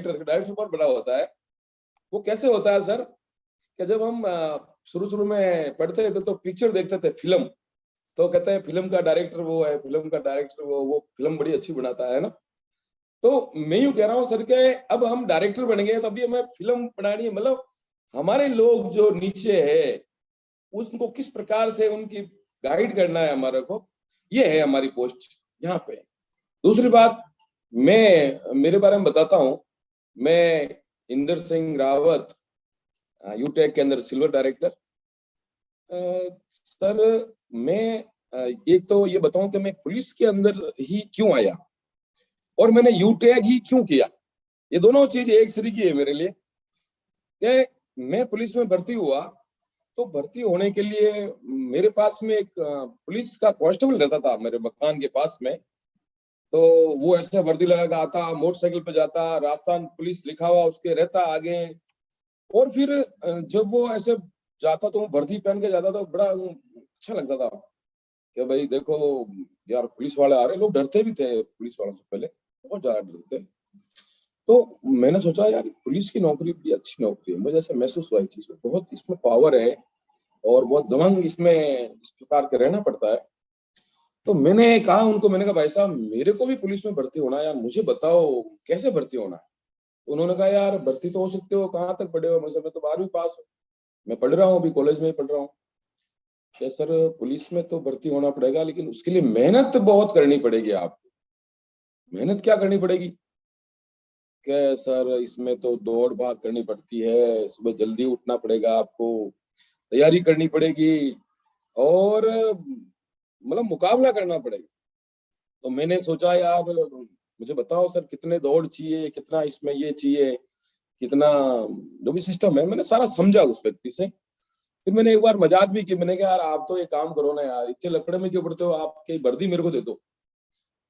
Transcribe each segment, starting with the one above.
Director बहुत बड़ा होता है। वो कैसे होता है सर कि जब हम शुरू में पढ़ते थे तो पिक्चर देखते थे फिल्म, तो कहते हैं फिल्म का डायरेक्टर वो है, फिल्म का डायरेक्टर वो फिल्म बड़ी अच्छी बनाता है ना। तो मैं यूं कह रहा हूँ सर के अब हम डायरेक्टर बन गए तो अभी हमें फिल्म बनानी है, मतलब हमारे लोग जो नीचे है उनको किस प्रकार से उनकी गाइड करना है हमारे को, ये है हमारी पोस्ट यहाँ पे। दूसरी बात, मैं मेरे बारे में बताता हूँ, मैं इंदर सिंह रावत, यूटेक के अंदर सिल्वर डायरेक्टर। सर मैं एक तो ये बताऊं कि मैं पुलिस के अंदर ही क्यों आया और मैंने यूटेक ही क्यों किया। ये दोनों चीज एक तरीके है मेरे लिए कि मैं पुलिस में भर्ती हुआ तो भर्ती होने के लिए मेरे पास में एक पुलिस का कांस्टेबल रहता था मेरे मकान के पास में। तो वो ऐसे वर्दी लगा के आता, मोटरसाइकिल पे जाता, राजस्थान पुलिस लिखा हुआ उसके रहता आगे। और फिर जब वो ऐसे जाता तो वर्दी पहन के जाता तो बड़ा अच्छा लगता था कि भाई देखो यार पुलिस वाले आ रहे। लोग डरते भी थे पुलिस वालों से, पहले बहुत ज्यादा डरते। तो मैंने सोचा यार पुलिस की नौकरी बड़ी अच्छी नौकरी है, मुझे ऐसा महसूस हुआ चीज बहुत इसमें पावर है और बहुत दबंग इसमें इस प्रकार के रहना पड़ता है। तो मैंने कहा उनको, मैंने कहा भाई साहब मेरे को भी पुलिस में भर्ती होना है यार, मुझे बताओ कैसे भर्ती होना है। तो उन्होंने कहा यार भर्ती तो हो सकते हो, कहाँ तक पढ़े हो। मैं तो 12वीं पास हूँ, मैं पढ़ रहा हूँ अभी कॉलेज में ही पढ़ रहा हूँ। क्या सर पुलिस में तो भर्ती होना पड़ेगा लेकिन उसके लिए मेहनत बहुत करनी पड़ेगी आपको। मेहनत क्या करनी पड़ेगी? क्या सर इसमें तो दौड़ भाग करनी पड़ती है, सुबह जल्दी उठना पड़ेगा आपको, तैयारी करनी पड़ेगी और मतलब मुकाबला करना पड़ेगा। तो मैंने सोचा यार मुझे बताओ सर कितने दौड़ चाहिए, कितना इसमें ये चाहिए, कितना जो भी सिस्टम है। मैंने सारा समझा उस व्यक्ति से। फिर मैंने एक बार मजाक भी की, मैंने कहा यार आप तो एक काम करो ना यार, इतने लकड़े में क्यों पड़ते हो, आपकी वर्दी मेरे को दे दो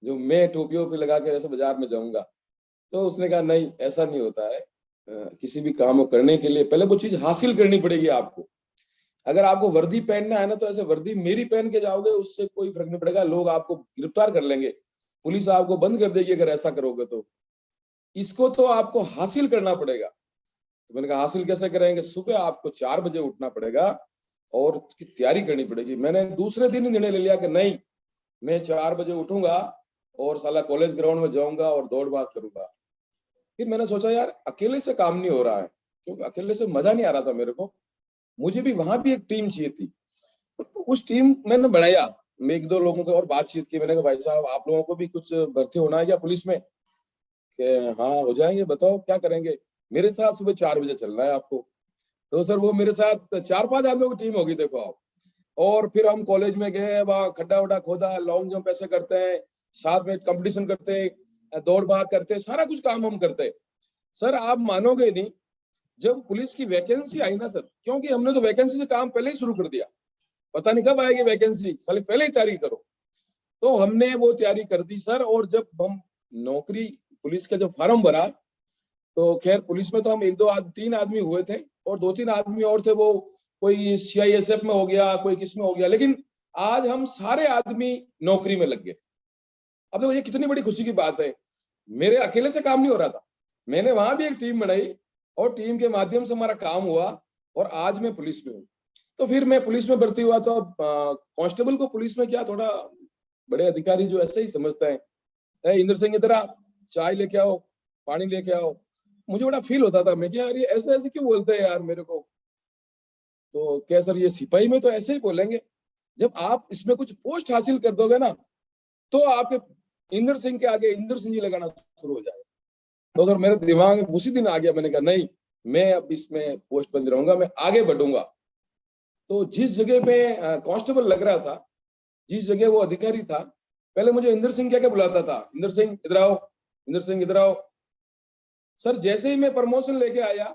जो मैं टोपियों पे लगा के ऐसे बाजार में जाऊंगा। तो उसने कहा नहीं ऐसा नहीं होता है, किसी भी काम को करने के लिए पहले वो चीज हासिल करनी पड़ेगी आपको। अगर आपको वर्दी पहनना है ना तो ऐसे वर्दी मेरी पहन के जाओगे उससे कोई फर्क नहीं पड़ेगा, लोग आपको गिरफ्तार कर लेंगे, पुलिस आपको बंद कर देगी अगर ऐसा करोगे तो। इसको तो आपको हासिल करना पड़ेगा। तो मैंने कहा हासिल कैसे करेंगे? सुबह आपको 4 बजे उठना पड़ेगा और उसकी तैयारी करनी पड़ेगी। मैंने दूसरे दिन ही निर्णय ले लिया कि नहीं मैं 4 बजे उठूंगा और साला कॉलेज ग्राउंड में जाऊंगा और दौड़ भाग करूंगा। फिर मैंने सोचा यार अकेले से काम नहीं हो रहा है, क्योंकि अकेले से मजा नहीं आ रहा था मेरे को, मुझे भी वहां भी एक टीम चाहिए थी। तो उस टीम मैंने बनाया, मैं 1-2 लोगों को और बातचीत की। मैंने कहा भाई साहब आप लोगों को भी कुछ भर्ती होना है क्या पुलिस में? कि हाँ हो जाएंगे, बताओ क्या करेंगे। मेरे साथ सुबह 4 बजे चलना है आपको। तो सर वो मेरे साथ 4-5 आदमियों की टीम होगी देखो आप। और फिर हम कॉलेज में गए, वहाँ खड्डा वड्डा खोदा, लॉन्ग जंप ऐसे करते हैं, साथ में कंपटीशन करते हैं, दौड़ भाग करते हैं, सारा कुछ काम हम करते हैं। सर आप मानोगे नहीं, जब पुलिस की वैकेंसी आई ना सर, क्योंकि हमने तो वैकेंसी से काम पहले ही शुरू कर दिया, पता नहीं कब आएगी वैकेंसी, साले पहले ही तैयारी करो। तो हमने वो तैयारी कर दी सर। और जब हम नौकरी पुलिस का जब फॉर्म भरा तो खैर पुलिस में तो हम 3 आदमी हुए थे और 2-3 आदमी और थे, वो कोई सीआईएसएफ में हो गया, कोई किस में हो गया, लेकिन आज हम सारे आदमी नौकरी में लग गए। अब देखो ये कितनी बड़ी खुशी की बात है। मेरे अकेले से काम नहीं हो रहा था, मैंने वहां भी एक टीम बनाई और टीम के माध्यम से हमारा काम हुआ और आज मैं पुलिस में हूँ। तो फिर मैं पुलिस में भर्ती हुआ। तो अब कांस्टेबल को पुलिस में क्या थोड़ा बड़े अधिकारी जो ऐसे ही समझते हैं, इंद्र सिंह इधर आ, चाय लेके आओ, पानी लेके आओ। मुझे बड़ा फील होता था, मैं क्या यार ये ऐसे ऐसे क्यों बोलते हैं यार मेरे को। तो क्या सर ये सिपाही में तो ऐसे ही बोलेंगे, जब आप इसमें कुछ पोस्ट हासिल कर दोगे ना तो आपके इंद्र सिंह के आगे इंद्र सिंह जी लगाना शुरू हो जाएगा। तो अगर मेरे दिमाग में उसी दिन आ गया, मैंने कहा नहीं मैं अब इसमें पोस्ट बंद रहूंगा, मैं आगे बढ़ूंगा। तो जिस जगह पे कांस्टेबल लग रहा था, जिस जगह वो अधिकारी था, पहले मुझे इंद्र सिंह क्या क्या बुलाता था, इंद्र सिंह इधर आओ, इंद्र सिंह इधर आओ। सर जैसे ही मैं प्रमोशन लेके आया,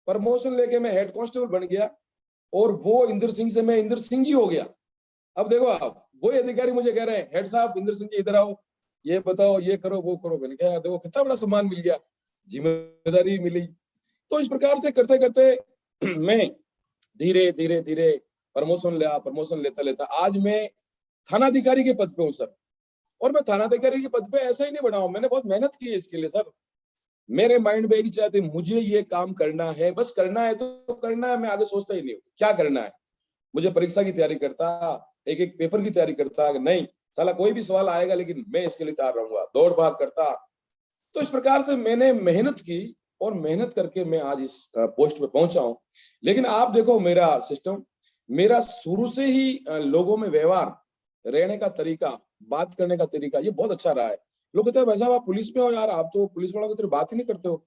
प्रमोशन लेके मैं हेड कांस्टेबल बन गया और वो इंद्र सिंह से मैं इंद्र सिंह जी हो गया। अब देखो आप वही अधिकारी मुझे कह रहे हैं हेड साहब इंद्र सिंह जी इधर आओ, ये बताओ ये करो वो करो। मैंने कहा देखो कितना बड़ा सम्मान मिल गया, जिम्मेदारी मिली। तो इस प्रकार से करते करते मैं धीरे धीरे धीरे प्रमोशन लेता लेता आज मैं थानाधिकारी के पद पे हूँ सर। और मैं थानाधिकारी के पद पे ऐसा ही नहीं बना हूं, मैंने बहुत मेहनत की है इसके लिए सर। मेरे माइंड में एक ही चाहते, मुझे ये काम करना है, बस करना है तो करना है, मैं आगे सोचता ही नहीं हूँ क्या करना है। मुझे परीक्षा की तैयारी करता, एक एक पेपर की तैयारी करता, नहीं साला कोई भी सवाल आएगा लेकिन मैं इसके लिए तैयार रहूंगा, दौड़ भाग करता। तो इस प्रकार से मैंने मेहनत की और मेहनत करके मैं आज इस पोस्ट पे पहुंचा हूं। लेकिन आप देखो मेरा सिस्टम, मेरा शुरू से ही लोगों में व्यवहार, रहने का तरीका, बात करने का तरीका ये बहुत अच्छा रहा है। लोग कहते हैं भाई साहब आप पुलिस में हो यार, आप तो पुलिस वालों की तरह बात ही नहीं करते हो,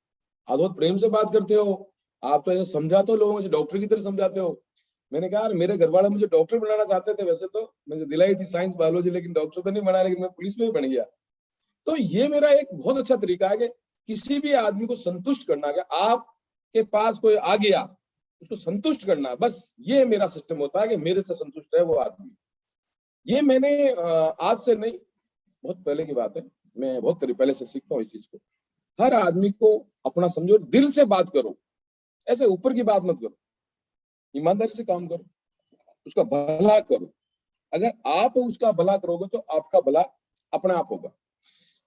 आप बहुत प्रेम से बात करते हो, आप तो ऐसे समझाते हो लोगों को, डॉक्टर की तरह समझाते हो। मैंने कहा यार मेरे घर वाले मुझे डॉक्टर बनाना चाहते थे, वैसे तो मुझे दिलाई थी साइंस बायोलॉजी, लेकिन डॉक्टर तो नहीं बना, लेकिन मैं पुलिस में ही बन गया। तो ये मेरा एक बहुत अच्छा तरीका है कि किसी भी आदमी को संतुष्ट करना, कि आपके पास कोई आ गया उसको संतुष्ट करना, बस ये मेरा सिस्टम होता है कि मेरे से संतुष्ट है वो आदमी। ये मैंने आज से नहीं, बहुत पहले की बात है, मैं बहुत पहले से सीखता हूँ इस चीज को। हर आदमी को अपना समझो, दिल से बात करो, ऐसे ऊपर की बात मत करो, ईमानदारी से काम करो, उसका भला करो। अगर आप उसका भला करोगे तो आपका भला अपने आप होगा।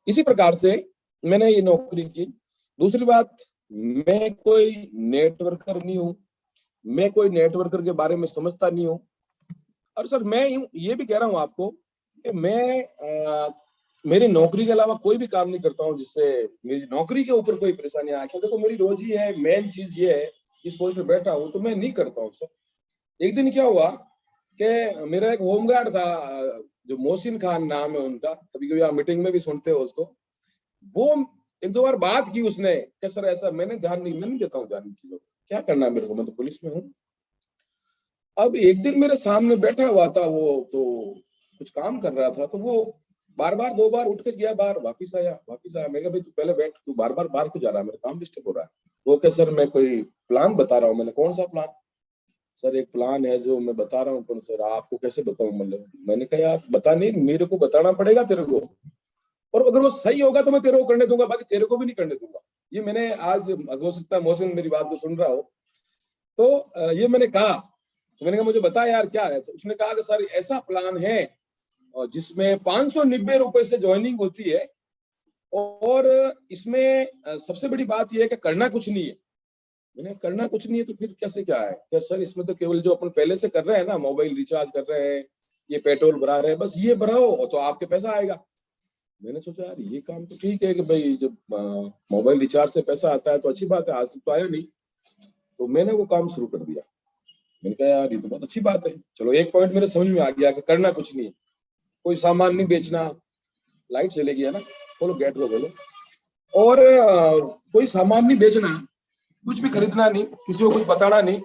इसी प्रकार से मैंने ये नौकरी की। दूसरी बात, मैं कोई नेटवर्कर नहीं हूं, मैं कोई नेटवर्कर के बारे में समझता नहीं हूं। और सर मैं ये भी कह रहा हूं आपको कि मैं मेरी नौकरी के अलावा कोई भी काम नहीं करता हूं जिससे मेरी नौकरी के ऊपर कोई परेशानी आए। क्योंकि देखो मेरी रोजी है, मेन चीज ये है, इस पोस्ट पे बैठा हूं तो मैं नहीं करता हूं सर। एक दिन क्या हुआ कि मेरा एक होमगार्ड था, जो मोहसिन खान नाम है उनका, कभी कभी आप मीटिंग में भी सुनते हो उसको, वो एक दो बार बात की उसने कि सर ऐसा, मैंने ध्यान नहीं, मैं नहीं देता हूँ ध्यान इन चीजों को, क्या करना है मेरे को, मैं तो पुलिस में हूँ। अब एक दिन मेरे सामने बैठा हुआ था वो, तो कुछ काम कर रहा था, तो वो बार बार 2 बार उठ के गया बाहर, वापिस आया वापिस आया। मैं कहा भाई तू पहले बैठ, तू बार बार बाहर क्यों जा रहा है, मेरा काम डिस्टर्ब हो रहा है। वो कह सर मैं कोई प्लान बता रहा हूँ। मैंने कौन सा प्लान? सर एक प्लान है जो मैं बता रहा हूँ, पर सर आपको कैसे बताऊं, मतलब मैंने कहा यार बता, नहीं मेरे को बताना पड़ेगा तेरे को, और अगर वो सही होगा तो मैं तेरे को करने दूंगा, बाकी तेरे को भी नहीं करने दूंगा। ये मैंने आज, हो सकता है मोहसिन मेरी बात को सुन रहा हो, तो ये मैंने कहा। तो मैंने कहा मुझे बता यार क्या है। तो उसने कहा कि सर ऐसा प्लान है और जिसमें 590 रुपए से ज्वाइनिंग होती है, और इसमें सबसे बड़ी बात यह है कि करना कुछ नहीं है। मैंने करना कुछ नहीं है तो फिर कैसे क्या है? क्या सर इसमें तो केवल जो अपन पहले से कर रहे हैं ना, मोबाइल रिचार्ज कर रहे हैं, ये पेट्रोल भरा रहे हैं, बस ये भराओ तो आपके पैसा आएगा। मैंने सोचा यार ये काम तो ठीक है कि भाई जब मोबाइल रिचार्ज से पैसा आता है तो अच्छी बात है, आज तक तो आया नहीं। तो मैंने वो काम शुरू कर दिया। मैंने कहा यार ये तो बहुत अच्छी बात है, चलो एक पॉइंट मेरे समझ में आ गया कि करना कुछ नहीं है, कोई सामान नहीं बेचना। लाइट चलेगी है ना, बोलो गेट को बोलो। और कोई सामान नहीं बेचना, कुछ भी खरीदना नहीं, किसी को कुछ बताना नहीं।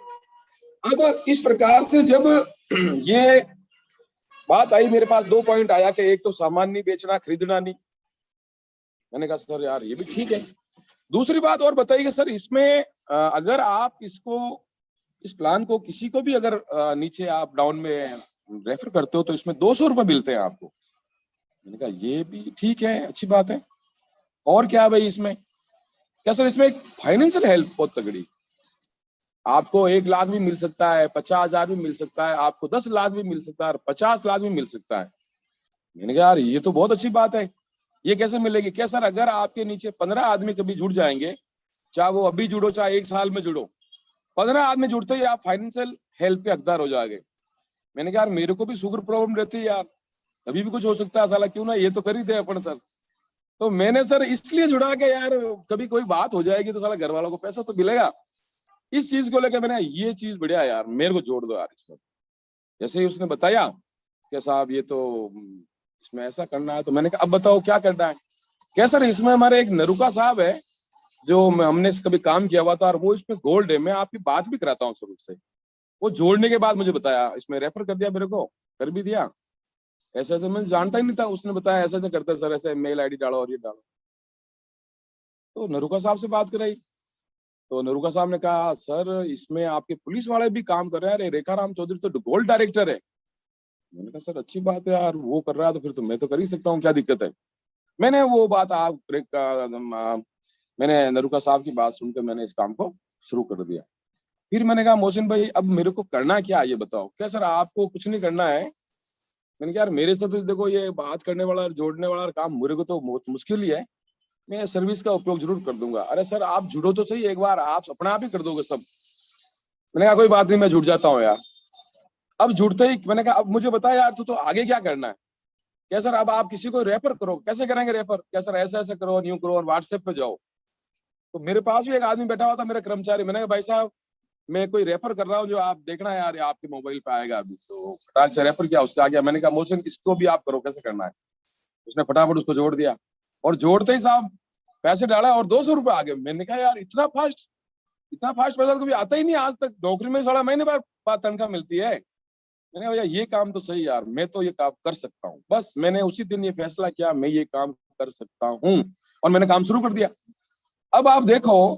अब इस प्रकार से जब ये बात आई मेरे पास, 2 पॉइंट आया कि एक तो सामान नहीं बेचना, खरीदना नहीं। मैंने कहा सर यार ये भी ठीक है। दूसरी बात और बताइए सर, इसमें अगर आप इसको, इस प्लान को किसी को भी अगर नीचे आप डाउन में रेफर करते हो तो इसमें 200 रुपए मिलते हैं आपको। मैंने कहा ये भी ठीक है, अच्छी बात है। और क्या भाई इसमें? क्या सर इसमें एक फाइनेंशियल हेल्प बहुत तगड़ी, आपको 1 लाख भी मिल सकता है, 50,000 भी मिल सकता है, आपको 10 लाख भी मिल सकता है, 50 लाख भी मिल सकता है। मैंने कहा यार ये तो बहुत अच्छी बात है, ये कैसे मिलेगी? क्या सर अगर आपके नीचे 15 आदमी कभी जुड़ जाएंगे, चाहे वो अभी जुड़ो चाहे 1 साल में जुड़ो, 15 आदमी जुड़ते ही आप फाइनेंशियल हेल्प के हकदार हो जाओगे। मैंने कहा यार मेरे को भी शुगर प्रॉब्लम रहती है यार, अभी भी कुछ हो सकता है, साला क्यों ना ये तो कर ही दे अपन सर। तो मैंने सर इसलिए जुड़ा के यार कभी कोई बात हो जाएगी तो साला घर वालों को पैसा तो मिलेगा। इस चीज को लेकर मैंने ये चीज बढ़िया यार, मेरे को जोड़ दो यार इसमें। जैसे ही उसने बताया कि साहब ये तो इसमें ऐसा करना है, तो मैंने कहा अब बताओ क्या करना है? क्या सर इसमें हमारे एक नरुका साहब है जो हमने कभी काम किया हुआ था, और वो इसमें गोल्ड है, मैं आपकी बात भी कराता हूँ शुरू से। वो जोड़ने के बाद मुझे बताया, इसमें रेफर कर दिया मेरे को, कर भी दिया। ऐसे ऐसे मैं जानता ही नहीं था, उसने बताया ऐसे ऐसे करते सर, ऐसे मेल आईडी डालो और ये डालो। तो नरुका साहब से बात कराई, तो नरुका साहब ने कहा सर इसमें आपके पुलिस वाले भी काम कर रहे हैं, अरे रेखा राम चौधरी तो गोल्ड डायरेक्टर है। मैंने कहा सर अच्छी बात है यार, वो कर रहा है तो फिर तो मैं तो कर ही सकता हूँ, क्या दिक्कत है? मैंने वो बात मैंने नरुका साहब की बात सुनकर मैंने इस काम को शुरू कर दिया। फिर मैंने कहा मोहसिन भाई अब मेरे को करना क्या है ये बताओ। क्या सर आपको कुछ नहीं करना है? मैंने कहा यार मेरे से तो देखो ये बात करने वाला, जोड़ने वाला काम मेरे को तो बहुत मुश्किल ही है, मैं सर्विस का उपयोग जरूर कर दूंगा। अरे सर आप जुड़ो तो सही एक बार, आप अपने आप ही कर दोगे सब। मैंने कहा कोई बात नहीं, मैं जुड़ जाता हूँ यार। अब जुड़ते ही मैंने कहा अब मुझे बता यार तो आगे क्या करना है। क्या सर अब आप किसी को रेफर करो। कैसे करेंगे रेफर? क्या सर ऐसे ऐसे करो, न्यू करो और व्हाट्सएप पे जाओ। तो मेरे पास भी एक आदमी बैठा हुआ था, मेरा कर्मचारी। मैंने कहा भाई साहब मैं कोई रेफर कर रहा हूँ, जो आप देखना यार आपके मोबाइल पे आएगा अभी। तो फटाक से रेफर किया, उससे आ गया। मैंने कहा मोहसिन इसको भी आप करो, कैसे करना है। उसने फटाफट उसको जोड़ दिया और जोड़ते ही साहब पैसे डाला और 200 रुपए आ गए। मैंने कहा यार इतना फास्ट, इतना फास्ट पैसा तो कभी आता ही नहीं आज तक। नौकरी में 6 महीने बाद तनख्वाह मिलती है। मैंने कहा भैया ये काम तो सही यार, मैं तो ये काम कर सकता हूँ। बस मैंने उसी दिन ये फैसला किया, मैं ये काम कर सकता हूँ और मैंने काम शुरू कर दिया। अब आप देखो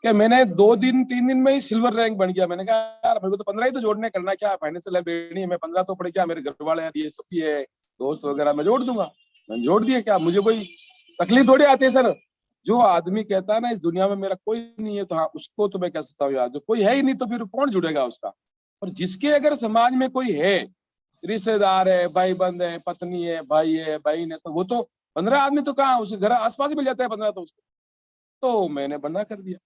कि मैंने 2 दिन 3 दिन में ही सिल्वर रैंक बन गया। मैंने कहा यार मेरे को तो 15 ही तो जोड़ने करना, क्या फाइनेंशियल लाइब्रेरी है, मैं 15 तो पड़े, क्या मेरे घर वाले यार ये सब भी है, दोस्त वगैरह मैं जोड़ दूंगा। मैंने जोड़ दिए, क्या मुझे कोई तकलीफ थोड़ी आती है सर। जो आदमी कहता है ना इस दुनिया में मेरा कोई नहीं है, तो हाँ उसको तो मैं कह सकता हूँ यार, जो कोई है ही नहीं तो फिर कौन जुड़ेगा उसका। और जिसके अगर समाज में कोई है, रिश्तेदार है, भाई बंद है, पत्नी है, भाई है, बहन है, तो वो तो 15 आदमी तो कहाँ उसके घर आसपास ही मिल जाता है 15 तो उसको। तो मैंने बंदा कर दिया।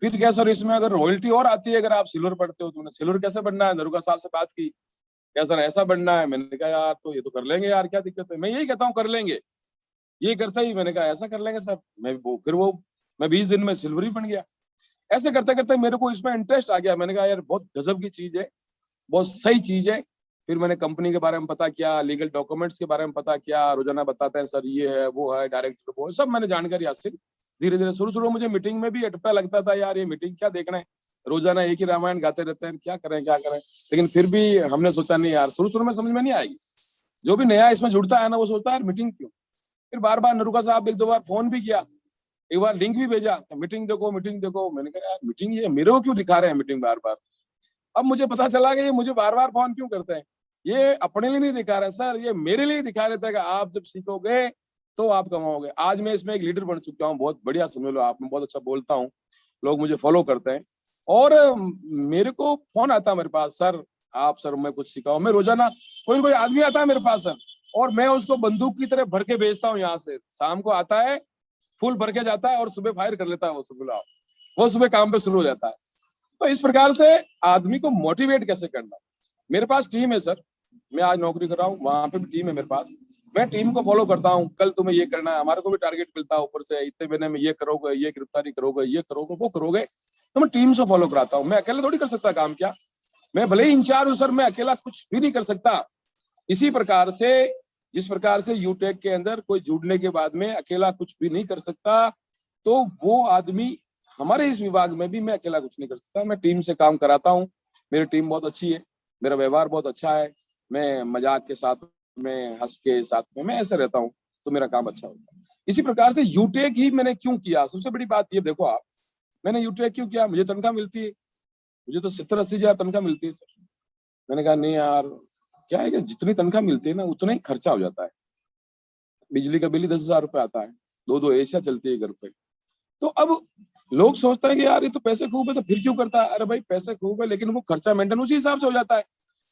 फिर क्या सर इसमें अगर रॉयल्टी और आती है, अगर आप सिल्वर पढ़ते हो, तुमने सिल्वर कैसे बनना है, दरोगा साहब से बात की, क्या सर ऐसा बनना है। मैंने कहा यार तो ये तो कर लेंगे यार, क्या दिक्कत है। मैं यही कहता हूँ कर लेंगे, ये करता ही। मैंने कहा ऐसा कर लेंगे सर। मैं 20 दिन में सिल्वर ही बन गया। ऐसे करते करते मेरे को इसमें इंटरेस्ट आ गया। मैंने कहा यार बहुत गजब की चीज है, बहुत सही चीज है। फिर मैंने कंपनी के बारे में पता किया, लीगल डॉक्यूमेंट्स के बारे में पता किया। रोजाना बताते हैं सर ये है वो है, डायरेक्टर वो है, सब मैंने जानकारी हासिल। धीरे धीरे शुरू शुरू मुझे मीटिंग में भी अटपटा लगता था यार, ये मीटिंग क्या देखना है, रोजाना एक ही रामायण गाते रहते हैं, क्या करें क्या करें। लेकिन फिर भी हमने सोचा नहीं यार, शुरू शुरू में समझ में नहीं आएगी। जो भी नया इसमें जुड़ता है ना वो सोचता है यार मीटिंग क्यों। फिर बार बार नरूका साहब 1-2 बार फोन भी किया, एक बार लिंक भी भेजा, मीटिंग देखो मीटिंग देखो। मैंने कहा यार मीटिंग ये मेरे को क्यों दिखा रहे हैं मीटिंग बार बार। अब मुझे पता चला कि ये मुझे बार बार फोन क्यों करते हैं। ये अपने लिए नहीं दिखा रहे सर, ये मेरे लिए दिखा रहे थे कि आप जब सीखोगे तो आप कमाओगे। आज मैं इसमें एक लीडर बन चुका हूँ, बहुत बढ़िया समझ लो आप। मैं बहुत अच्छा बोलता हूँ, लोग मुझे फॉलो करते हैं और मेरे को फोन आता है मेरे पास, सर आप सर मैं कुछ सिखाओ। मैं रोजाना कोई कोई आदमी आता है मेरे पास सर, और मैं उसको बंदूक की तरह भर के भेजता हूँ। यहाँ से शाम को आता है, फुल भर के जाता है और सुबह फायर कर लेता है। वो सुबह काम पे शुरू हो जाता है। तो इस प्रकार से आदमी को मोटिवेट कैसे करना। मेरे पास टीम है सर, मैं आज नौकरी कर रहा हूँ, वहां पे भी टीम है मेरे पास। मैं टीम को फॉलो करता हूँ, कल तुम्हें ये करना है, हमारे को भी टारगेट मिलता है ऊपर से, इतने महीने में ये करोगे, ये गिरफ्तारी करोगे, ये करोगे, वो करोगे। तो मैं टीम से फॉलो कराता हूँ। मैं अकेले थोड़ी कर सकता काम। क्या मैं भले ही इंचार्ज हूँ सर, मैं अकेला कुछ भी नहीं कर सकता। इसी प्रकार से जिस प्रकार से यूटेक के अंदर कोई जुड़ने के बाद में अकेला कुछ भी नहीं कर सकता, तो वो आदमी हमारे इस विभाग में भी मैं अकेला कुछ नहीं कर सकता। मैं टीम से काम कराता हूँ, मेरी टीम बहुत अच्छी है, मेरा व्यवहार बहुत अच्छा है, मैं मजाक के साथ में, हंस के साथ में मैं ऐसे रहता हूँ, तो मेरा काम अच्छा होता है। इसी प्रकार से यूटेक ही मैंने क्यों किया, सबसे बड़ी बात ये देखो आप, मैंने यूटेक क्यों किया। मुझे तनख्वाह मिलती है, मुझे तो 70-80 हजार तनख्वाह मिलती है सर। मैंने कहा नहीं यार, क्या है कि जितनी तनख्वाह मिलती है ना उतना ही खर्चा हो जाता है। बिजली का बिल ही 10,000 रुपए आता है, 2-2 एसिया चलती है घर पे। तो अब लोग सोचते हैं कि यार ये तो पैसे खूब है तो फिर क्यों करता है। अरे भाई पैसे खूब है, लेकिन वो खर्चा मेंटेन उसी हिसाब से हो जाता है।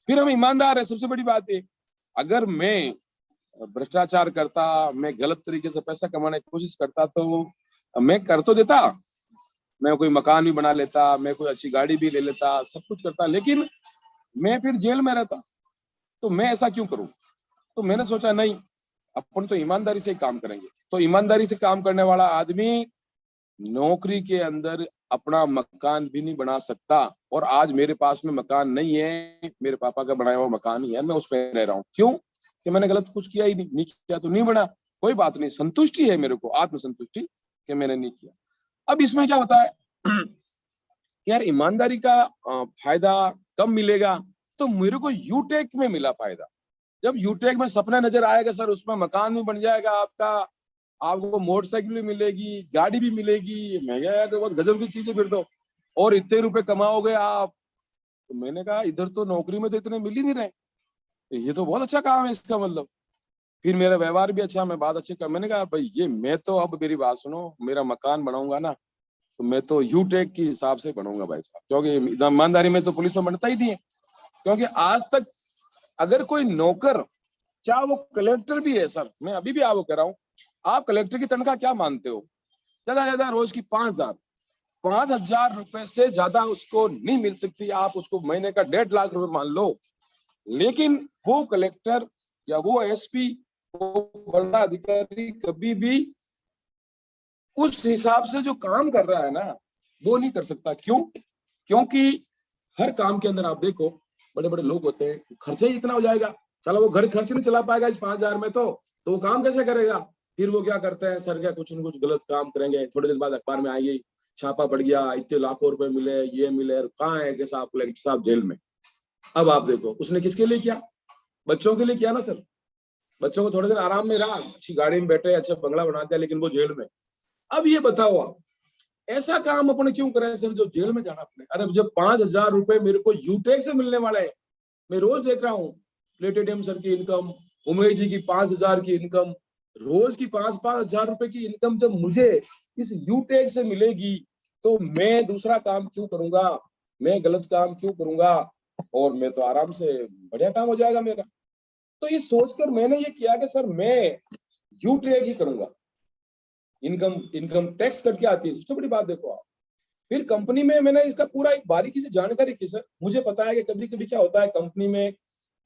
फिर हम ईमानदार है, सबसे बड़ी बात है। अगर मैं भ्रष्टाचार करता, मैं गलत तरीके से पैसा कमाने की कोशिश करता, तो मैं कर तो देता, मैं कोई मकान भी बना लेता, मैं कोई अच्छी गाड़ी भी ले लेता, सब कुछ करता, लेकिन मैं फिर जेल में रहता। तो मैं ऐसा क्यों करूं। तो मैंने सोचा नहीं, अपन तो ईमानदारी से ही काम करेंगे। तो ईमानदारी से काम करने वाला आदमी नौकरी के अंदर अपना मकान भी नहीं बना सकता। और आज मेरे पास में मकान नहीं है, मेरे पापा का बनाया हुआ मकान ही है, मैं उस पर रह रहा हूँ। क्यों कि मैंने गलत कुछ किया ही नहीं किया तो नहीं बना। कोई बात नहीं, संतुष्टि है मेरे को, आत्मसंतुष्टि कि मैंने नहीं किया। अब इसमें क्या होता है यार, ईमानदारी का फायदा कब मिलेगा, तो मेरे को यूटेक में मिला फायदा। जब यूटेक में सपना नजर आएगा सर, उसमें मकान भी बन जाएगा आपका, आपको मोटरसाइकिल भी मिलेगी, गाड़ी भी मिलेगी, महंगा है तो बहुत गजब की चीज है फिर तो। और इतने रुपए कमाओगे आप। तो मैंने कहा इधर तो नौकरी में तो इतने मिल ही नहीं रहे, ये तो बहुत अच्छा काम है इसका मतलब। फिर मेरा व्यवहार भी अच्छा, मैं बात अच्छी कर। मैंने कहा भाई ये मैं तो, अब मेरी बात सुनो, मेरा मकान बनाऊंगा ना तो मैं तो यूटेक के हिसाब से बनूंगा भाई साहब, क्योंकि ईमानदारी में तो पुलिस में बनता ही नहीं है। क्योंकि आज तक अगर कोई नौकर, चाहे वो कलेक्टर भी है सर, मैं अभी भी आपको कह रहा हूँ, आप कलेक्टर की तनख्वाह क्या मानते हो। ज्यादा रोज की 5,000 रुपए से ज्यादा उसको नहीं मिल सकती। आप उसको महीने का 1.5 लाख रुपए मान लो, लेकिन वो कलेक्टर या वो एसपी, वो बड़ा अधिकारी कभी भी उस हिसाब से जो काम कर रहा है ना वो नहीं कर सकता। क्यों? क्योंकि हर काम के अंदर आप देखो बड़े बड़े लोग होते हैं, खर्चा ही इतना हो जाएगा, चलो वो घर खर्च नहीं चला पाएगा इस 5,000 में, तो वो काम कैसे करेगा? फिर वो क्या करते हैं, सर क्या कुछ न कुछ गलत काम करेंगे, थोड़ी देर बाद अखबार में आएगी छापा पड़ गया, इतने लाखों रुपए मिले, ये मिले, कहाँ है कि साहब कलेक्टर साहब जेल में। अब आप देखो उसने किसके लिए किया? बच्चों के लिए किया ना सर। बच्चों को थोड़े दिन आराम में रहा, अच्छी गाड़ी में बैठे, अच्छा बंगला बना दिया, लेकिन वो जेल में। अब ये बताओ आप, ऐसा काम अपने क्यों करें सर जो जेल में जाना अपने? अरे जब 5,000 रुपए मेरे को यूटेक से मिलने वाले हैं, मैं रोज देख रहा हूँ प्लेटेडियम सर की इनकम, उमेश जी की 5,000 की इनकम, रोज की 5,000 रुपए की इनकम जब मुझे इस यूटेक से मिलेगी तो मैं दूसरा काम क्यों करूंगा, मैं गलत काम क्यों करूंगा? और मैं तो आराम से बढ़िया काम हो जाएगा मेरा। तो ये सोचकर मैंने ये किया कि सर मैं यूटेक ही करूंगा। इनकम टैक्स कट के आती है, सबसे बड़ी बात देखो आप। फिर कंपनी में मैंने इसका पूरा एक बारीकी से जानकारी की सर। मुझे पता है कि कभी कभी क्या होता है कंपनी में,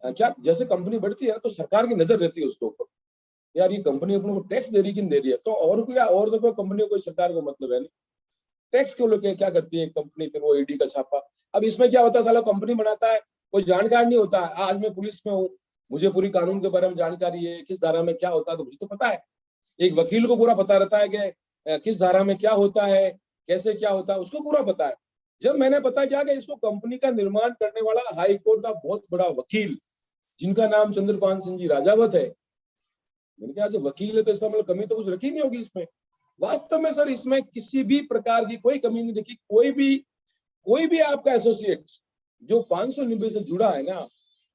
क्या जैसे कंपनी बढ़ती है तो सरकार की नजर रहती है उसके ऊपर, यार ये कंपनी अपने को टैक्स दे रही कि नहीं दे रही है। तो और क्या, और देखो कंपनी को कोई सरकार को मतलब है नहीं, टैक्स को लेकर क्या करती है कंपनी, फिर वो ईडी का छापा। अब इसमें क्या होता है, साला कंपनी बनाता है, कोई जानकार नहीं होता है। आज मैं पुलिस में हूँ, मुझे पूरी कानून के बारे में जानकारी है, किस धारा में क्या होता है तो मुझे तो पता है। एक वकील को पूरा पता रहता है कि किस धारा में क्या होता है, कैसे क्या होता है, उसको पूरा पता है। जब मैंने पता किया कि इसको कंपनी का निर्माण करने वाला हाई कोर्ट का बहुत बड़ा वकील, जिनका नाम चंद्रपाल सिंह जी राजावत है, मैंने कहा जो वकील है तो इसका मतलब कमी तो कुछ रखी नहीं होगी इसमें। वास्तव में सर इसमें किसी भी प्रकार की कोई कमी नहीं रखी। कोई भी आपका एसोसिएट जो 590 से जुड़ा है ना,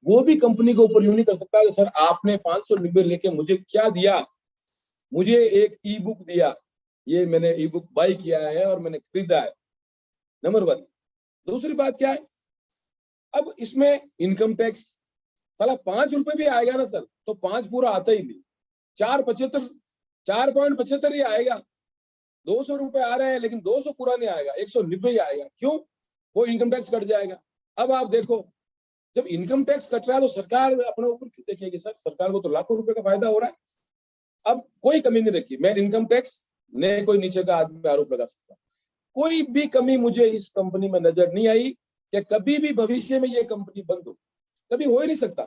वो भी कंपनी के ऊपर यूं नहीं कर सकता कि सर आपने 590 लेके मुझे क्या दिया, मुझे एक ई बुक दिया, ये मैंने ई बुक बाई किया है और मैंने खरीदा है। नंबर 1। दूसरी बात क्या है, अब इसमें इनकम टैक्स साला 5 रुपए भी आएगा ना सर, तो 5 पूरा आता ही नहीं, 4.75 ही आएगा। 200 रुपए आ रहे हैं लेकिन 200 पूरा नहीं आएगा, 190 ही आएगा। क्यों? वो इनकम टैक्स कट जाएगा। अब आप देखो, जब इनकम टैक्स कट रहा है तो सरकार अपने ऊपर क्यों देखेगी सर? सरकार को तो लाखों रुपए का फायदा हो रहा है। अब कोई कमी नहीं रखी। मैं इनकम टैक्स ने कोई नीचे का आदमी आरोप लगा सकता, कोई भी कमी मुझे इस कंपनी में नजर नहीं आई कि कभी भी भविष्य में ये कंपनी बंद हो, कभी हो ही नहीं सकता।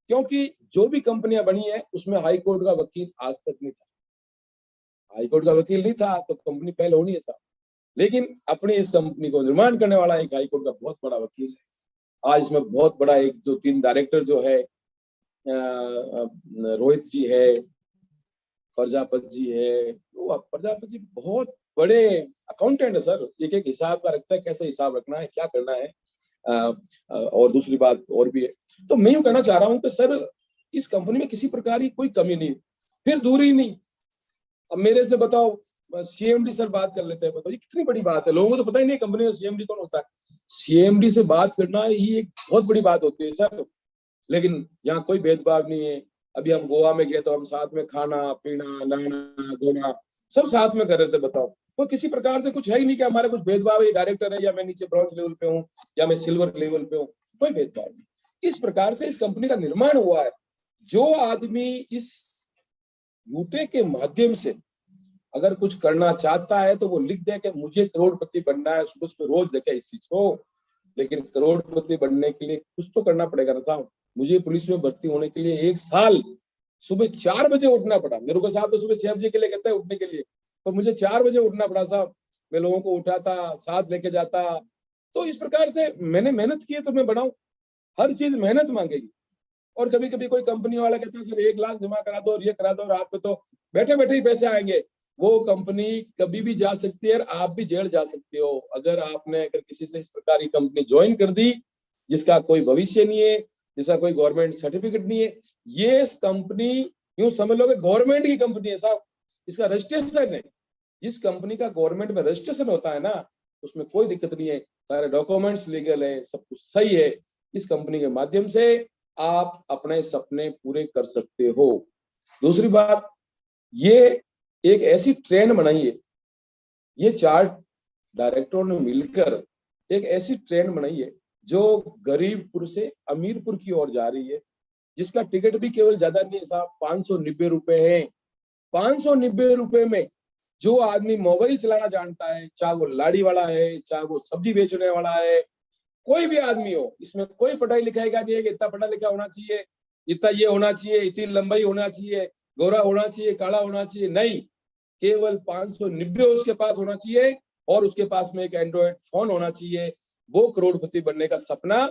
क्योंकि जो भी कंपनियां बनी है उसमें हाई कोर्ट का वकील आज तक नहीं था। हाई कोर्ट का वकील नहीं था तो कंपनी पहले होनी है साहब। लेकिन अपनी इस कंपनी को निर्माण करने वाला एक हाई कोर्ट का बहुत बड़ा वकील है। आज इसमें बहुत बड़ा एक जो 3 डायरेक्टर जो है, रोहित जी है, प्रजापति जी है, वो प्रजापति जी बहुत बड़े अकाउंटेंट है सर, एक एक हिसाब का रखता है, कैसे हिसाब रखना है, क्या करना है। और दूसरी बात और भी है। तो मैं यूं कहना चाह रहा हूं कि सर इस कंपनी में किसी प्रकार की कोई कमी नहीं, फिर दूरी नहीं। अब मेरे से बताओ, सीएमडी सर बात कर लेते हैं, बताओ ये कितनी बड़ी बात है। लोगों को तो पता ही नहीं कंपनी में सीएमडी कौन होता है। सीएमडी से बात करना ही एक बहुत बड़ी बात होती है सर, लेकिन यहाँ कोई भेदभाव नहीं है। अभी हम गोवा में गए तो हम साथ में खाना पीना नहाना धोना सब साथ में कर रहे थे। बताओ, तो किसी प्रकार से कुछ है ही नहीं कि हमारा कुछ भेदभाव है, डायरेक्टर है या मैं नीचे ब्रॉन्ज लेवल पे हूँ या मैं सिल्वर लेवल पे हूँ, कोई भेदभाव नहीं। इस प्रकार से इस कंपनी का निर्माण हुआ है। जो आदमी इस यूटे के माध्यम से अगर कुछ करना चाहता है तो वो लिख दे कि मुझे करोड़पति बनना है, सुबह रोज देखे इस चीज को। लेकिन करोड़पति बनने के लिए कुछ तो करना पड़ेगा ना साहब। मुझे पुलिस में भर्ती होने के लिए 1 साल सुबह 4 बजे उठना पड़ा। मेरे को साहब तो सुबह 6 बजे के लिए कहता है उठने के लिए, तो मुझे 4 बजे उठना पड़ा साहब। मैं लोगों को उठाता, साथ लेके जाता। तो इस प्रकार से मैंने मेहनत की है तो मैं बनाऊं। हर चीज मेहनत मांगेगी। और कभी कभी कोई कंपनी वाला कहता है सर 1 लाख जमा करा दो और ये करा दो और आप पे तो बैठे बैठे ही पैसे आएंगे। वो कंपनी कभी भी जा सकती है और आप भी जेल जा सकते हो। अगर किसी से इस प्रकार की कंपनी ज्वाइन कर दी जिसका कोई भविष्य नहीं है, जिसका कोई गवर्नमेंट सर्टिफिकेट नहीं है, ये कंपनी यूं समझ लो कि गवर्नमेंट की कंपनी है साहब, इसका रजिस्ट्रेशन है। जिस कंपनी का गवर्नमेंट में रजिस्ट्रेशन होता है ना, उसमें कोई दिक्कत नहीं है, सारे डॉक्यूमेंट्स लीगल है, सब कुछ सही है। इस कंपनी के माध्यम से आप अपने सपने पूरे कर सकते हो। दूसरी बात, ये एक ऐसी ट्रेन बनाई है ये 4 डायरेक्टरों ने मिलकर एक ऐसी ट्रेन बनाई है जो गरीबपुर से अमीरपुर की ओर जा रही है, जिसका टिकट भी केवल ज्यादा नहीं है साहब, 590 रुपए है। 590 रुपए में जो आदमी मोबाइल चलाना जानता है, चाहे वो लाड़ी वाला है, चाहे वो सब्जी बेचने वाला है, कोई भी आदमी हो, इसमें कोई पढ़ाई लिखाई का नहीं है कि इतना पढ़ा लिखा होना चाहिए, इतना ये होना चाहिए, इतनी लंबाई होना चाहिए, गोरा होना चाहिए, काला होना चाहिए, नहीं, केवल 590 उसके पास होना चाहिए और उसके पास में एक एंड्रॉइड फोन होना चाहिए। वो करोड़पति बनने का सपना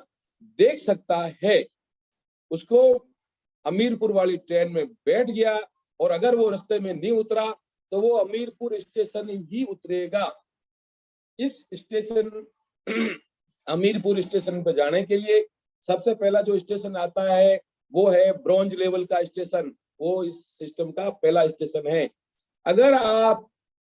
देख सकता है। उसको अमीरपुर वाली ट्रेन में बैठ गया और अगर वो रास्ते में नहीं उतरा तो वो अमीरपुर स्टेशन ही उतरेगा। इस स्टेशन अमीरपुर स्टेशन पर जाने के लिए सबसे पहला जो स्टेशन आता है वो है ब्रॉन्ज लेवल का स्टेशन। वो इस सिस्टम का पहला स्टेशन है। अगर आप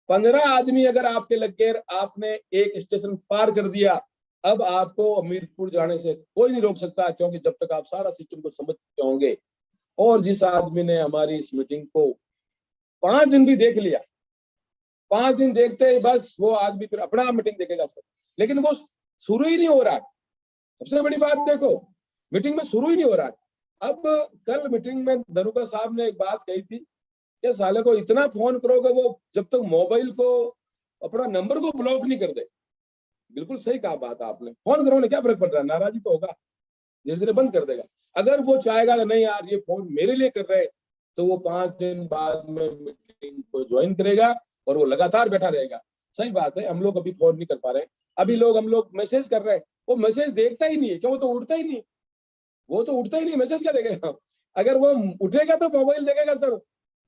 15 आदमी अगर आपके लग गए, आपने एक स्टेशन पार कर दिया, अब आपको अमीरपुर जाने से कोई नहीं रोक सकता, क्योंकि जब तक आप सारा सिस्टम को समझ चुके होंगे। और जिस आदमी ने हमारी इस मीटिंग को 5 दिन भी देख लिया, 5 दिन देखते ही बस वो आदमी फिर अपना मीटिंग देखेगा सर, लेकिन वो शुरू ही नहीं हो रहा। सबसे बड़ी बात देखो, मीटिंग में शुरू ही नहीं हो रहा। अब कल मीटिंग में दरोगा साहब ने एक बात कही थी कि साले को इतना फोन करोगे वो जब तक मोबाइल को अपना नंबर को ब्लॉक नहीं कर दे। बिल्कुल सही कहा बात आपने, फोन करो ना, क्या फर्क पड़ रहा है, नाराजी तो होगा, धीरे धीरे बंद कर देगा। अगर वो चाहेगा कि नहीं यार ये फोन मेरे लिए कर रहे, तो वो 5 दिन बाद में मीटिंग को ज्वाइन करेगा और वो लगातार बैठा रहेगा। सही बात है, हम लोग अभी फोन नहीं कर पा रहे, अभी हम लोग मैसेज कर रहे हैं, वो मैसेज देखता ही नहीं है, क्यों, वो तो उठता ही नहीं, वो तो उठता ही नहीं, मैसेज क्या देखेगा। अगर वो उठेगा तो मोबाइल देखेगा सर।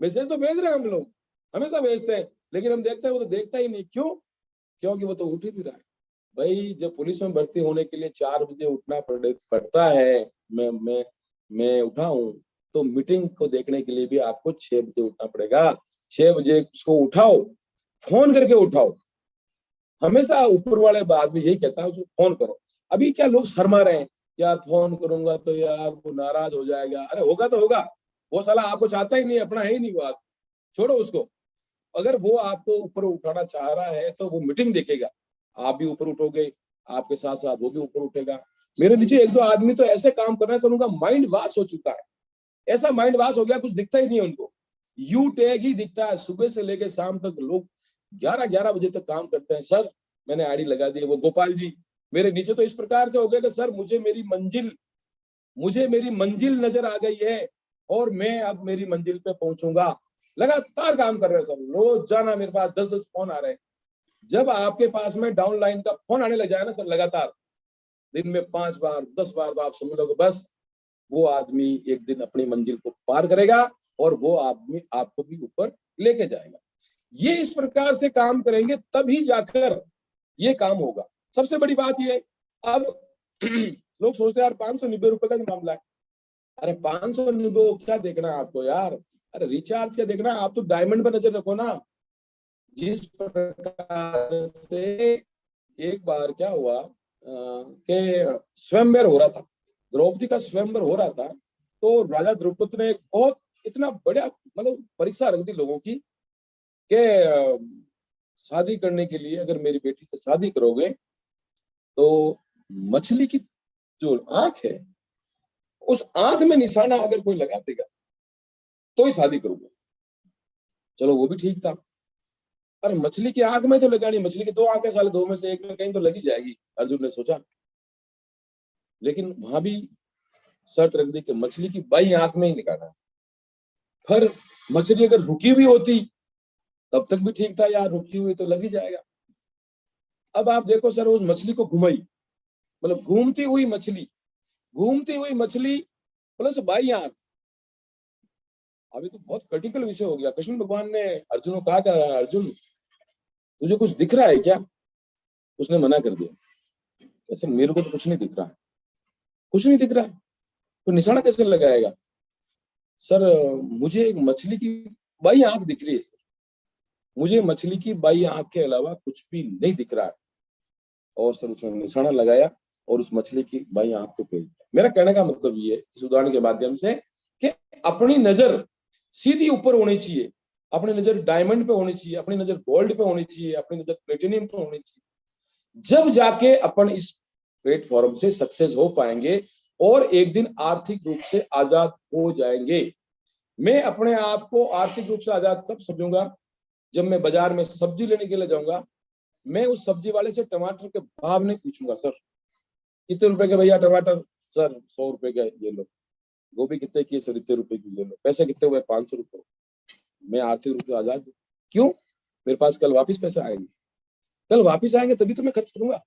मैसेज तो भेज रहे हैं हम लोग, हमेशा भेजते हैं, लेकिन हम देखते हैं वो तो देखता ही नहीं। क्यों? क्योंकि वो तो उठ ही नहीं रहा है। भाई जब पुलिस में भर्ती होने के लिए 4 बजे उठना पड़ता है, मैं उठा हूं, तो मीटिंग को देखने के लिए भी आपको 6 बजे उठना पड़ेगा। 6 बजे उसको उठाओ, फोन करके उठाओ। हमेशा ऊपर वाले आदमी यही कहता है उसको फोन करो। अभी क्या लोग शर्मा रहे हैं, यार फोन करूंगा तो यार वो नाराज हो जाएगा। अरे होगा तो होगा, वो साला आपको चाहता ही नहीं, अपना है ही नहीं, वो छोड़ो उसको। अगर वो आपको ऊपर उठाना चाह रहा है तो वो मीटिंग देखेगा, आप भी ऊपर उठोगे, आपके साथ साथ वो भी ऊपर उठेगा। मेरे नीचे 1-2 आदमी तो ऐसे काम कर रहे हैं सर, उनका माइंड वॉश हो चुका है, ऐसा माइंड वॉश हो गया, कुछ दिखता ही नहीं है उनको, यू टैग ही दिखता है। सुबह से लेकर शाम तक लोग 11-11 बजे तक काम करते हैं। सर मैंने आईडी लगा दी, वो गोपाल जी मेरे नीचे तो इस प्रकार से हो गया कि सर मुझे मेरी मंजिल नजर आ गई है और मैं अब मेरी मंजिल पे पहुंचूंगा। लगातार काम कर रहे हैं सब, रोजाना मेरे पास 10-10 फोन आ रहे हैं। जब आपके पास में डाउन लाइन का फोन आने लग जाए ना सर, लगातार दिन में 5 बार 10 बार, तो आप समझ लो बस वो आदमी एक दिन अपनी मंजिल को पार करेगा और वो आदमी आपको भी ऊपर लेके जाएगा। ये इस प्रकार से काम करेंगे तभी जाकर ये काम होगा। सबसे बड़ी बात ये, अब लोग सोचते हैं यार 590 रुपए का मामला है। अरे 590 क्या देखना है आपको यार, अरे रिचार्ज क्या देखना है, आप तो डायमंड पर नजर रखो ना। जिस प्रकार से एक बार क्या हुआ कि स्वयंवर हो रहा था, द्रौपदी का स्वयंवर हो रहा था, तो राजा द्रौपदी ने बहुत इतना बड़ा मतलब परीक्षा रख दी लोगों की कि शादी करने के लिए अगर मेरी बेटी से शादी करोगे तो मछली की जो आंख है उस आंख में निशाना अगर कोई लगा देगा तो ही शादी करूंगा। चलो वो भी ठीक था। अरे मछली की आंख में तो लगानी, मछली की 2 आंखें साले, 2 में से एक में कहीं तो लगी जाएगी, अर्जुन ने सोचा। लेकिन वहां भी शर्त रख दी कि मछली की बाई आंख में ही निकालना। फिर मछली अगर रुकी हुई होती तब तक भी ठीक था, यार रुकी हुई तो लग ही जाएगा। अब आप देखो सर, उस मछली को घुमाई, मतलब घूमती हुई मछली प्लस बाई आंख। अभी तो बहुत क्रिटिकल विषय हो गया। कृष्ण भगवान ने अर्जुन को कहा, अर्जुन तुझे कुछ दिख रहा है क्या? उसने मना कर दिया, अच्छा मेरे को तो कुछ नहीं दिख रहा है, कुछ नहीं दिख रहा है, तो निशाना कैसे लगाएगा? सर मुझे एक मछली की बाई आंख दिख रही है सर, मुझे मछली की बाई आंख के अलावा कुछ भी नहीं दिख रहा है। और सर उसने निशाना लगाया और उस मछली की बाई आंख को फेंक दिया। मेरा कहने का मतलब ये है इस उदाहरण के माध्यम से कि अपनी नजर सीधी ऊपर होनी चाहिए, अपनी नजर डायमंड पे होनी चाहिए, अपनी नजर गोल्ड पे होनी चाहिए, अपनी नजर प्लेटिनियम पे होनी चाहिए। जब जाके अपन इस प्लेटफॉर्म से सक्सेस हो पाएंगे और एक दिन आर्थिक रूप से आजाद हो जाएंगे। मैं अपने आप को आर्थिक रूप से आजाद कब समझूंगा? जब मैं बाजार में सब्जी लेने के लिए जाऊंगा, मैं उस सब्जी वाले से टमाटर के भाव नहीं पूछूंगा, सर कितने रुपए के भैया टमाटर, सर 100 रुपए का ये लो। गोभी कितने की? सर इतने रुपए की, ये लो। पैसे कितने हुए? 500 रुपए। मैं आर्थिक रूप से आजाद हूँ। क्यों? मेरे पास कल वापिस पैसे आएंगे, कल वापिस आएंगे तभी तो मैं खर्च करूंगा।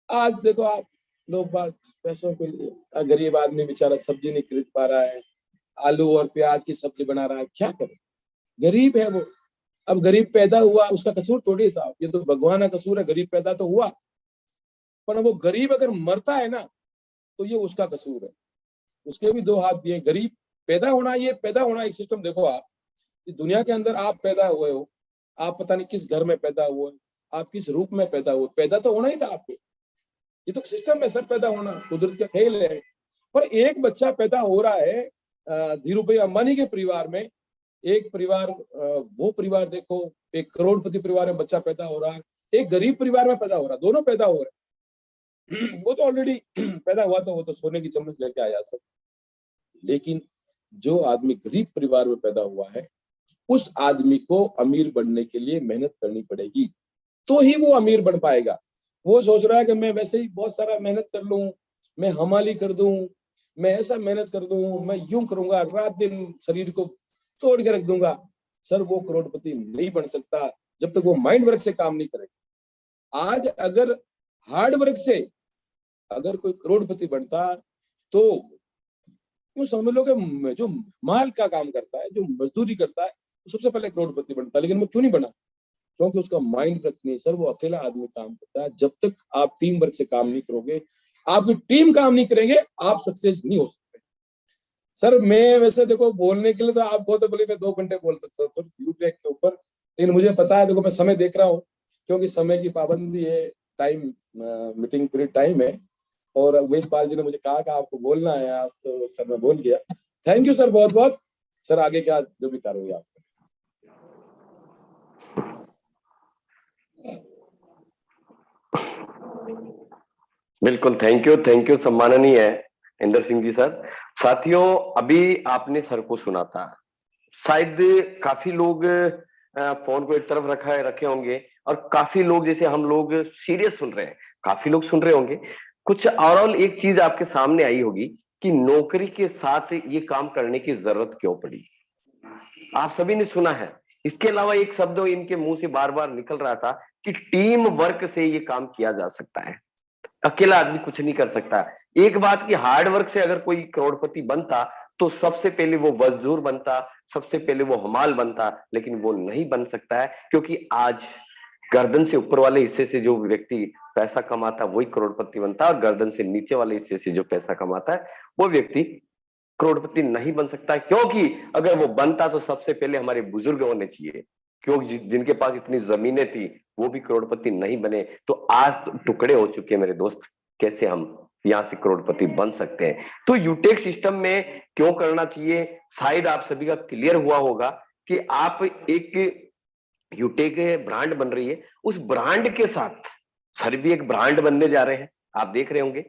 आज देखो आप लोग बात पैसों के लिए, गरीब आदमी बेचारा सब्जी नहीं खरीद पा रहा है, आलू और प्याज की सब्जी बना रहा है, क्या करे? गरीब है वो। अब गरीब पैदा हुआ, उसका कसूर थोड़ी साहब, ये तो भगवान का कसूर है। गरीब पैदा तो हुआ, पर वो गरीब अगर मरता है ना तो ये उसका कसूर है। उसके भी दो हाथ दिए। गरीब पैदा होना, ये पैदा होना एक सिस्टम। देखो आप इस दुनिया के अंदर आप पैदा हुए हो, आप पता नहीं किस घर में पैदा हुए, आप किस रूप में पैदा हुए, पैदा तो होना ही था आपको। ये तो सिस्टम है सर, पैदा होना कुदरत का खेल है। पर एक बच्चा पैदा हो रहा है धीरू भाई अंबानी के परिवार में। एक परिवार, वो परिवार देखो, एक करोड़पति परिवार में बच्चा पैदा हो रहा है, एक गरीब परिवार में पैदा हो रहा है, दोनों पैदा हो रहे हैं। वो तो ऑलरेडी पैदा हुआ तो वो तो सोने की चम्मच लेके आया सर। लेकिन जो आदमी गरीब परिवार में पैदा हुआ है, उस आदमी को अमीर बनने के लिए मेहनत करनी पड़ेगी, तो ही वो अमीर बन पाएगा। वो सोच रहा है कि मैं वैसे ही बहुत सारा मेहनत कर लूं, मैं हमाली कर दूं, मैं ऐसा मेहनत कर दूं, मैं यूं करूंगा, रात दिन शरीर को तोड़ के रख दूंगा। सर वो करोड़पति नहीं बन सकता जब तक वो माइंड वर्क से काम नहीं करेगा। आज अगर हार्ड वर्क से अगर कोई करोड़पति बनता तो समझ लो कि जो माल का काम करता है, जो मजदूरी करता है, तो सबसे पहले करोड़पति बनता। लेकिन वो क्यों नहीं बना? क्योंकि उसका माइंड वर्क नहीं। सर वो अकेला आदमी काम करता है। जब तक आप टीम वर्क से काम नहीं करोगे, आपकी टीम काम नहीं करेंगे, आप सक्सेस नहीं हो सकते। सर मैं वैसे देखो बोलने के लिए तो आप बहुत बोले, मैं 2 घंटे बोल सकता हूँ सर यूटेक के ऊपर, लेकिन मुझे पता है, देखो मैं समय देख रहा हूँ, क्योंकि समय की पाबंदी है, टाइम मीटिंग पीरियड टाइम है। और उमेश पाल जी ने मुझे कहा कि आपको बोलना है आज, तो सर मैं बोल गया। थैंक यू सर, बहुत बहुत। सर आगे क्या जो भी कार्रवाई आप बिल्कुल, थैंक यू सम्माननीय है इंदर सिंह जी सर। साथियों, अभी आपने सर को सुना था। शायद काफी लोग फोन को एक तरफ रखे होंगे और काफी लोग जैसे हम लोग सीरियस सुन रहे हैं, काफी लोग सुन रहे होंगे। कुछ ओवरऑल एक चीज आपके सामने आई होगी कि नौकरी के साथ ये काम करने की जरूरत क्यों पड़ी। आप सभी ने सुना है। इसके अलावा एक शब्द इनके मुंह से बार बार निकल रहा था कि टीम वर्क से ये काम किया जा सकता है, अकेला आदमी कुछ नहीं कर सकता। एक बात की हार्ड वर्क से अगर कोई करोड़पति बनता तो सबसे पहले वो मजदूर बनता, सबसे पहले वो हमाल बनता, लेकिन वो नहीं बन सकता है, क्योंकि आज गर्दन से ऊपर वाले हिस्से से जो व्यक्ति पैसा कमाता है वही करोड़पति बनता है, और गर्दन से नीचे वाले हिस्से से जो पैसा कमाता है वो व्यक्ति करोड़पति नहीं बन सकता। क्योंकि अगर वो बनता तो सबसे पहले हमारे बुजुर्ग होने चाहिए, क्योंकि जिनके पास इतनी जमीनें थी वो भी करोड़पति नहीं बने। तो आज तो टुकड़े हो चुके हैं मेरे दोस्त, कैसे हम यहां से करोड़पति बन सकते हैं। तो यूटेक सिस्टम में क्यों करना चाहिए, शायद आप सभी का क्लियर हुआ होगा कि आप एक यूटेक ब्रांड बन रही है, उस ब्रांड के साथ सर भी एक ब्रांड बनने जा रहे हैं। आप देख रहे होंगे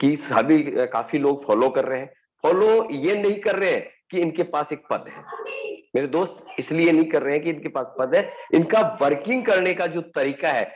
कि सभी काफी लोग फॉलो कर रहे हैं। फॉलो ये नहीं कर रहे हैं कि इनके पास एक पद है मेरे दोस्त, इसलिए नहीं कर रहे हैं कि इनके पास पद है, इनका वर्किंग करने का जो तरीका है